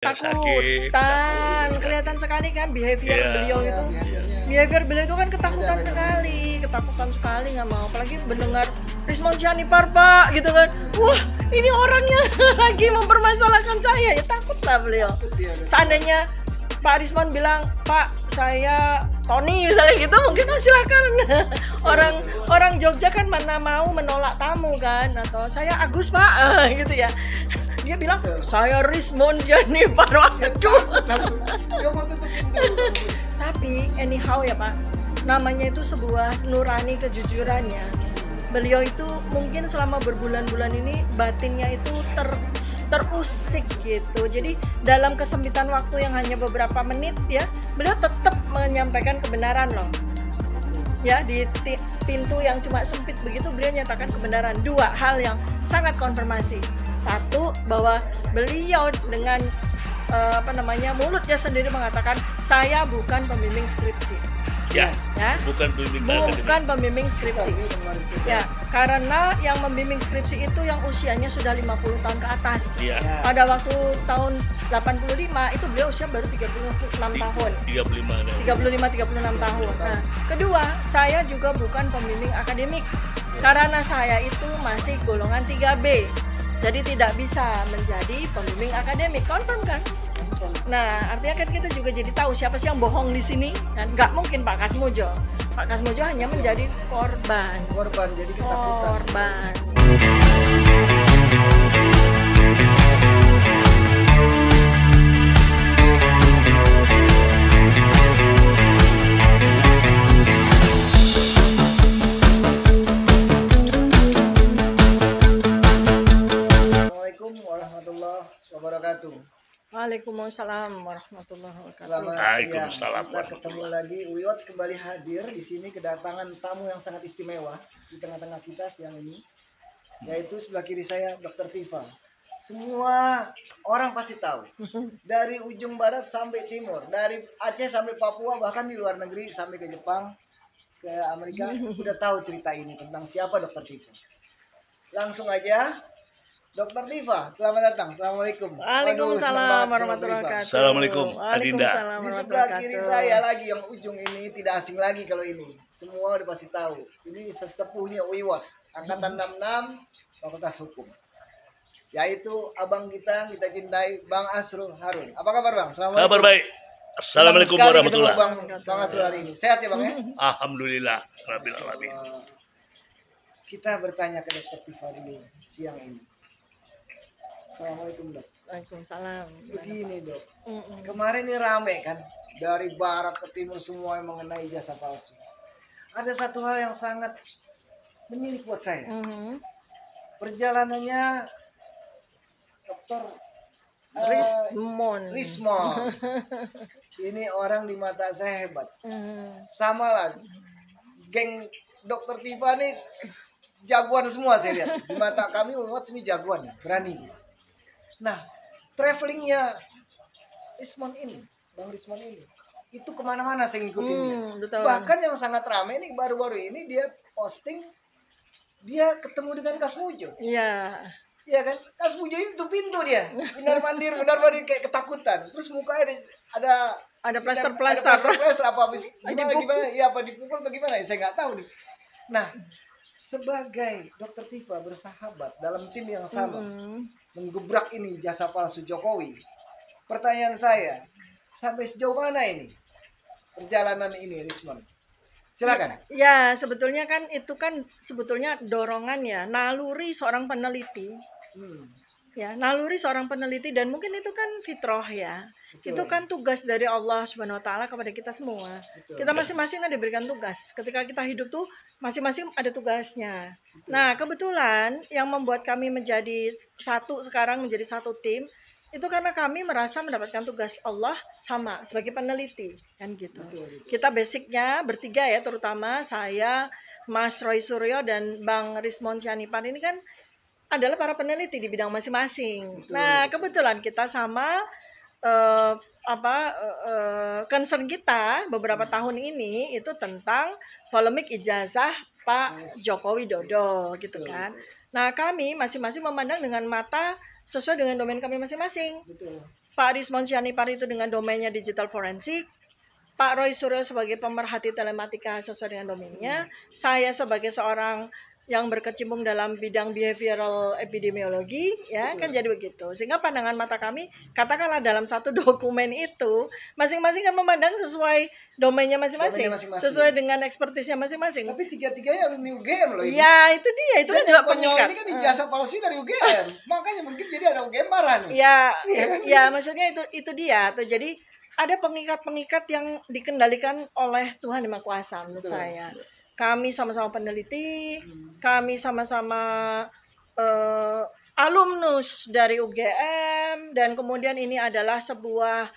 sakit, Takutan, kelihatan sekali kan behavior Iya. beliau itu. Behavior beliau itu kan ketakutan sekali, nggak mau. Apalagi mendengar Rismon Sianipar Pak, gitu kan. Wah, ini orangnya lagi mempermasalahkan saya, ya takut lah beliau. Seandainya Pak Rismon bilang, Pak, saya Tony misalnya gitu, mungkin silakan. Orang Jogja kan mana mau menolak tamu kan, atau saya Agus Pak, gitu ya. Dia bilang saya Rismon Sianipar, waduh. Tapi anyhow ya Pak, namanya itu sebuah nurani kejujurannya. Beliau itu mungkin selama berbulan-bulan ini batinnya itu terusik gitu. Jadi dalam kesempitan waktu yang hanya beberapa menit ya, beliau tetap menyampaikan kebenaran loh. Ya, di pintu yang cuma sempit begitu beliau nyatakan kebenaran. Dua hal yang sangat konfirmasi. Satu, bahwa beliau dengan mulutnya sendiri mengatakan saya bukan pembimbing skripsi. Ya, Ya, bukan pembimbing bukan pembimbing skripsi. Ya, karena yang membimbing skripsi itu yang usianya sudah 50 tahun ke atas. Iya. Pada waktu tahun 85 itu beliau usia baru 36 tahun. 35 tahun. Nah, kedua, saya juga bukan pembimbing akademik. Karena saya itu masih golongan 3B. Jadi tidak bisa menjadi pembimbing akademik. Confirm kan? Nah, artinya kan kita juga jadi tahu siapa sih yang bohong di sini. Kan nggak mungkin Pak Kasmojo. Pak Kasmojo hanya menjadi korban. Jadi ketakutan. Korban. Assalamualaikum warahmatullahi wabarakatuh. Waalaikumsalam warahmatullahi wabarakatuh. Selamat Waalaikumsalam siang. Kita ketemu warahmatullahi. lagi. Wiwats kembali hadir di sini, kedatangan tamu yang sangat istimewa di tengah-tengah kita siang ini, yaitu sebelah kiri saya Dr. Tifa. Semua orang pasti tahu. Dari ujung barat sampai timur, dari Aceh sampai Papua, bahkan di luar negeri sampai ke Jepang, ke Amerika, udah tahu cerita ini tentang siapa Dr. Tifa. Langsung aja, Dr. Tifa, selamat datang. Assalamualaikum. Waduh, senang Waalaikumsalam banget ketemu warahmatullahi Dr. Tifa. wabarakatuh. Assalamualaikum, Adinda. Waalaikumsalam Di sebelah warahmatullahi kiri wabarakatuh. saya lagi yang ujung ini tidak asing lagi kalau ini. Semua udah pasti tahu. Ini sesepuhnya Wiwats, angkatan 66 Fakultas Hukum. Yaitu abang kita cintai Bang Asrul Harun. Apa kabar Bang? Assalamualaikum. Kabar baik. Assalamualaikum Senang sekali warahmatullahi. ketemu Bang Asrul hari ini. Sehat ya Bang ya? Alhamdulillah rabbil alamin. Kita bertanya ke Dr. Tifa dulu siang ini. Assalamualaikum Dok. Waalaikumsalam. Begini Dok, Mm-mm. kemarin ini rame kan, dari barat ke timur semua yang mengenai ijazah palsu. Ada satu hal yang sangat menyilip buat saya. Mhm. Perjalanannya Dokter Rismon. Rismon. Ini orang di mata saya hebat. Mhm. Sama lah, geng Dokter Tifa nih jagoan semua saya lihat. Di mata kami Wiwats ini jagoan, berani. Nah, travelingnya Rismon ini, Bang Rismon ini, itu kemana-mana saya ngikutinnya. Betul. Bahkan yang sangat ramai nih baru-baru ini dia posting dia ketemu dengan Kasmujo. Iya. Iya kan? Kasmujo ini tuh pintu dia. Benar mandir kayak ketakutan. Terus mukanya ada Plaster-plaster. apa habis gimana? Iya apa dipukul atau gimana? Saya nggak tahu nih. Nah, sebagai Dr. Tifa bersahabat dalam tim yang sama menggebrak ini jasa palsu Jokowi. Pertanyaan saya, sampai sejauh mana ini perjalanan ini Rismon? Silakan. Ya, sebetulnya kan itu kan sebetulnya dorongan ya, naluri seorang peneliti. Ya, naluri seorang peneliti dan mungkin itu kan fitrah ya. Betul. Itu kan tugas dari Allah Subhanahu wa taala kepada kita semua. Betul. Kita masing-masing kan diberikan tugas. Ketika kita hidup tuh masing-masing ada tugasnya. Nah, kebetulan yang membuat kami menjadi satu sekarang menjadi satu tim itu karena kami merasa mendapatkan tugas Allah sama sebagai peneliti kan gitu. Betul. Kita basicnya bertiga ya, terutama saya, Mas Roy Suryo dan Bang Rismon Sianipar ini kan adalah para peneliti di bidang masing-masing. Betul. Nah, kebetulan kita sama concern kita beberapa tahun ini itu tentang polemik ijazah Pak Joko Widodo gitu Betul. kan. Nah, kami masing-masing memandang dengan mata sesuai dengan domain kami masing-masing. Betul. Pak Rismon Sianipar itu dengan domainnya digital forensik, Pak Roy Suryo sebagai pemerhati telematika sesuai dengan domainnya, saya sebagai seorang yang berkecimpung dalam bidang behavioral epidemiologi, ya kan jadi begitu. Sehingga pandangan mata kami, katakanlah dalam satu dokumen itu, masing-masing kan memandang sesuai domainnya masing-masing, sesuai dengan ekspertisnya masing-masing. Tapi tiga-tiganya alumni UGM loh ini. Ya itu dia, itu kan juga pengikat. Ini kan ijazah palsu dari UGM, makanya mungkin jadi ada UGM marah nih. Ya, Iya kan? ya maksudnya itu dia. Tuh jadi ada pengikat-pengikat yang dikendalikan oleh Tuhan Yang Maha Kuasa menurut Betul. saya. Kami sama-sama peneliti, kami sama-sama alumnus dari UGM, dan kemudian ini adalah sebuah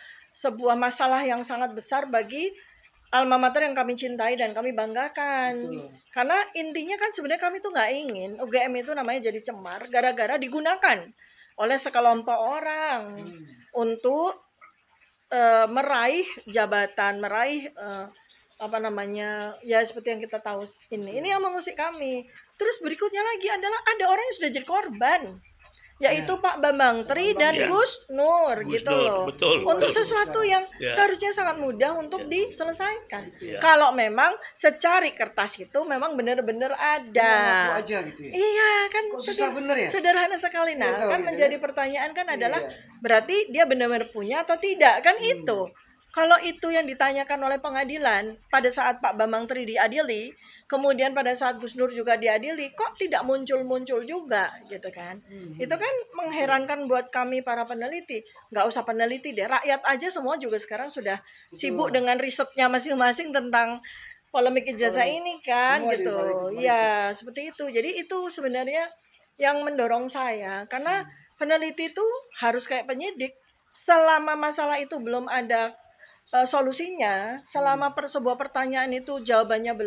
masalah yang sangat besar bagi alma mater yang kami cintai dan kami banggakan. Betul. Karena intinya kan sebenarnya kami tuh nggak ingin UGM itu namanya jadi cemar gara-gara digunakan oleh sekelompok orang untuk meraih jabatan, meraih ya seperti yang kita tahu ini yang mengusik kami. Terus berikutnya lagi adalah ada orang yang sudah jadi korban, yaitu Pak Bambang Tri dan Ya. Gus Nur Gus gitu Nur, loh. betul, Untuk betul. sesuatu yang Ya. seharusnya sangat mudah untuk diselesaikan. Ya. Kalau memang secari kertas itu memang benar-benar ada. Ngaku aja gitu ya. Iya kan, Kok susah bener ya? sederhana sekali. Nah, Gitu, kan gitu menjadi ya. pertanyaan kan adalah Iya. berarti dia benar-benar punya atau tidak kan itu. Kalau itu yang ditanyakan oleh pengadilan pada saat Pak Bambang Tri diadili, kemudian pada saat Gus Nur juga diadili, kok tidak muncul-muncul juga gitu kan. Itu kan mengherankan buat kami para peneliti. Nggak usah peneliti deh, rakyat aja semua juga sekarang sudah sibuk dengan risetnya masing-masing tentang polemik ijazah ini kan Semua gitu. ikut Ya, seperti itu. Jadi itu sebenarnya yang mendorong saya, karena peneliti itu harus kayak penyidik. Selama masalah itu belum ada solusinya, selama sebuah pertanyaan itu jawabannya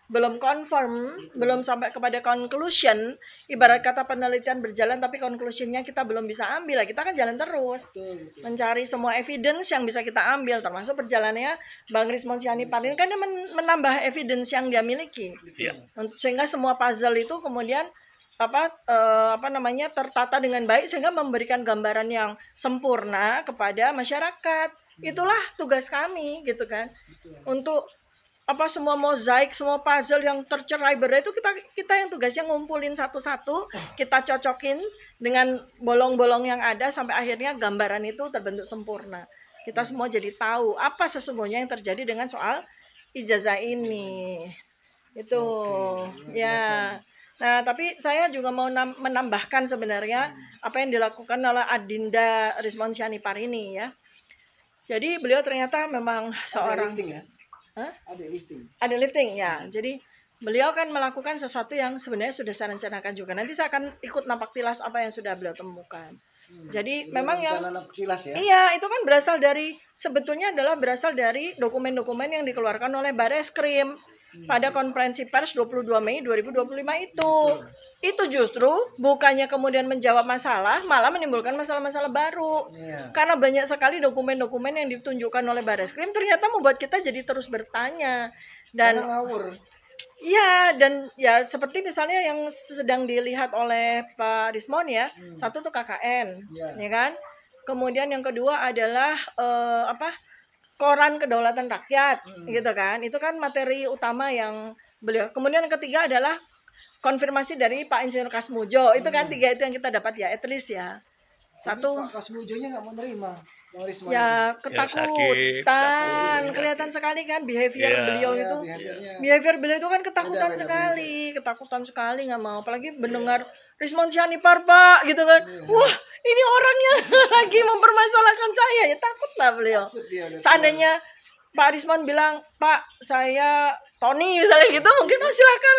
belum confirm, belum sampai kepada conclusion, ibarat kata penelitian berjalan tapi conclusionnya kita belum bisa ambil, kita kan jalan terus mencari semua evidence yang bisa kita ambil, termasuk perjalanannya Bang Rismon Sianipar ini kan dia menambah evidence yang dia miliki, Iya. sehingga semua puzzle itu kemudian tertata dengan baik sehingga memberikan gambaran yang sempurna kepada masyarakat. Itulah tugas kami gitu kan. Untuk semua mozaik, semua puzzle yang tercerai-berai itu kita yang tugasnya ngumpulin satu-satu, kita cocokin dengan bolong-bolong yang ada sampai akhirnya gambaran itu terbentuk sempurna. Kita semua jadi tahu apa sesungguhnya yang terjadi dengan soal ijazah ini. Itu ya. Nah, tapi saya juga mau menambahkan sebenarnya apa yang dilakukan oleh Adinda Rismon Sianipar ini ya. Jadi beliau ternyata memang seorang ada lifting ya? Hah? Ada lifting ya. Jadi beliau kan melakukan sesuatu yang sebenarnya sudah saya rencanakan juga. Nanti saya akan ikut napak tilas apa yang sudah beliau temukan. Jadi memang yang tilas ya? Iya, itu kan sebetulnya berasal dari dokumen-dokumen yang dikeluarkan oleh Bareskrim pada konferensi pers 22 Mei 2025 itu. Itu justru bukannya kemudian menjawab masalah, malah menimbulkan masalah-masalah baru. Karena banyak sekali dokumen-dokumen yang ditunjukkan oleh Bareskrim ternyata membuat kita jadi terus bertanya. Dan ngawur. Iya, dan ya seperti misalnya yang sedang dilihat oleh Pak Rismon ya, satu tuh KKN, ya kan? Kemudian yang kedua adalah Koran Kedaulatan Rakyat, gitu kan? Itu kan materi utama yang beliau. Kemudian yang ketiga adalah konfirmasi dari Pak Insinyur Kasmujo. Itu kan tiga itu yang kita dapat ya, at least ya. Satu. Pak Kasmujonya nggak mau nerima. Ya ketakutan, kelihatan sekali kan behavior beliau itu. Behavior beliau itu kan ketakutan sekali, nggak mau. Apalagi mendengar Rismon Sianipar Pak, gitu kan. Wah, ini orangnya lagi mempermasalahkan saya, ya takutlah beliau. Seandainya Pak Rismon bilang, Pak saya Tony misalnya gitu, mungkin silakan.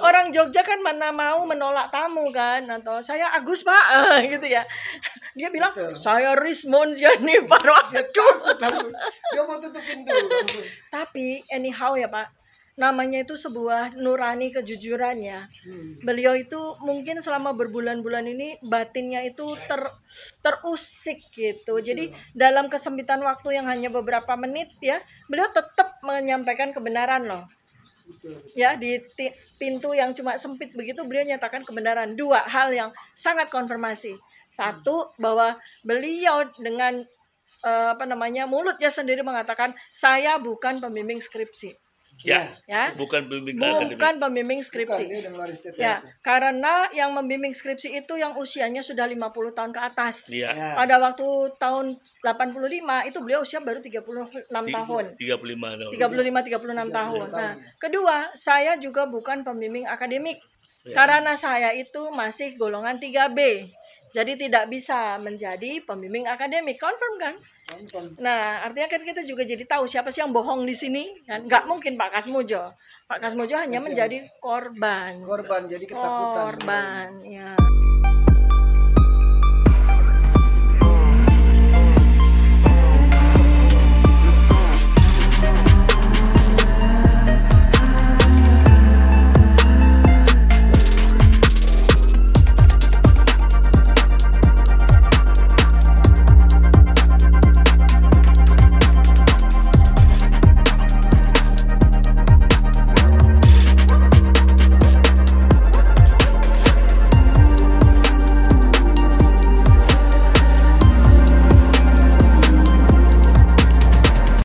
Orang Jogja kan mana mau menolak tamu kan, atau saya Agus Pak, gitu ya. Dia bilang saya Rismon Sianipar. Dia mau tutup pintu. Tapi anyhow ya Pak, namanya itu sebuah nurani kejujurannya. Beliau itu mungkin selama berbulan-bulan ini batinnya itu terusik gitu. Jadi dalam kesempitan waktu yang hanya beberapa menit ya, beliau tetap menyampaikan kebenaran loh. Ya, di pintu yang cuma sempit begitu beliau nyatakan kebenaran. Dua hal yang sangat konfirmasi. Satu, bahwa beliau dengan mulutnya sendiri mengatakan saya bukan pembimbing skripsi. Ya, Ya, bukan pembimbing akademik. bukan pembimbing Bukan, skripsi. dia udah ngeluarin statement Ya, itu. karena yang membimbing skripsi itu yang usianya sudah 50 tahun ke atas. Iya. Ya. Pada waktu tahun 85 itu beliau usia baru 36 tahun. 35 tahun. 35-36 tahun. Nah, kedua, saya juga bukan pembimbing akademik. Ya. Karena saya itu masih golongan 3B. Jadi tidak bisa menjadi pembimbing akademik. Confirm kan? Nonton. Nah, artinya kan kita juga jadi tahu siapa sih yang bohong di sini. Kan? Nggak mungkin Pak Kasmujo. Pak Kasmujo hanya Kasihan. menjadi korban. Korban, jadi ketakutan. Korban, ya.